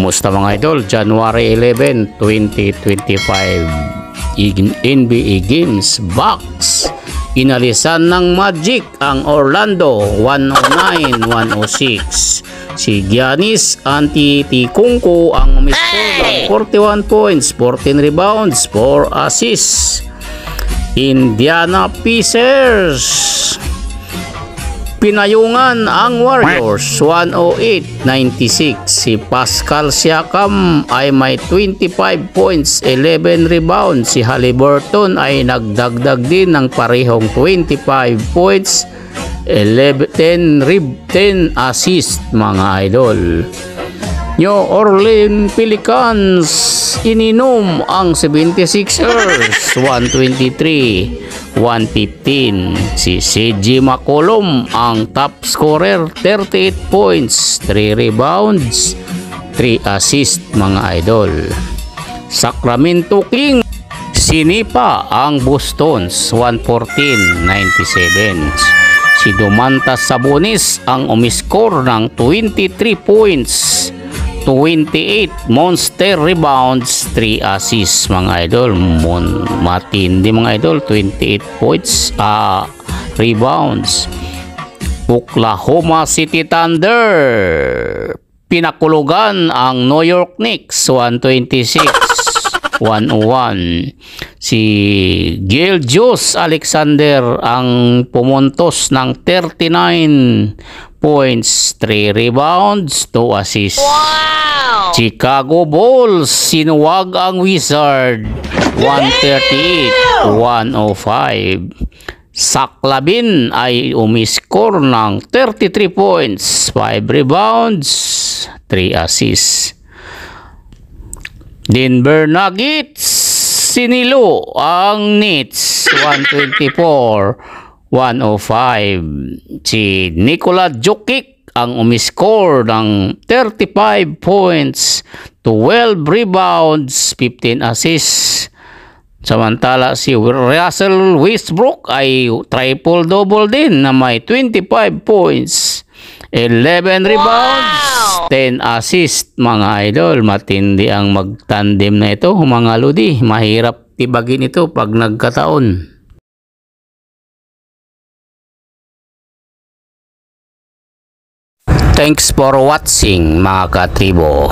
Kumusta mga idol? January 11, 2025 NBA Games Box. Inalisan ng Magic ang Orlando 109-106. Si Giannis Antetokounmpo ang umiscore ng 41 points, 14 rebounds, 4 assists. Indiana Pacers pinayungan ang Warriors 108-96. Si Pascal Siakam ay may 25 points, 11 rebounds. Si Haliburton ay nagdagdag din ng parehong 25 points, 10 assists mga idol. New Orleans Pelicans ininom ang 76ers 123-115. Si CJ McCollum ang top scorer, 38 points, 3 rebounds, 3 assists mga idol. Sacramento Kings sinipa ang Bostons 114-97. Si Domantas Sabonis ang umiscore ng 23 points, 28 monster rebounds, 3 assists mga idol. Matindi mga idol, 28 points, rebounds. Oklahoma City Thunder pinakulugan ang New York Knicks 126-101. Si Gilgeous Alexander ang pumuntos ng 39 points, 3 rebounds, 2 assists. Wow! Chicago Bulls sinuwag ang Wizard 138-105. Zach LaVine ay umiscore ng 33 points, 5 rebounds, 3 assists. Denver Nuggets sinilo ang Nets 124-105. Si Nikola Jokic ang umiscore ng 35 points, 12 rebounds, 15 assists. Samantala si Russell Westbrook ay triple-double din na may 25 points, 11 rebounds, 10 assists mga idol. Matindi ang magtandem na ito mga lodi. Mahirap tibagin ito pag nagkataon. Thanks for watching mga katribo.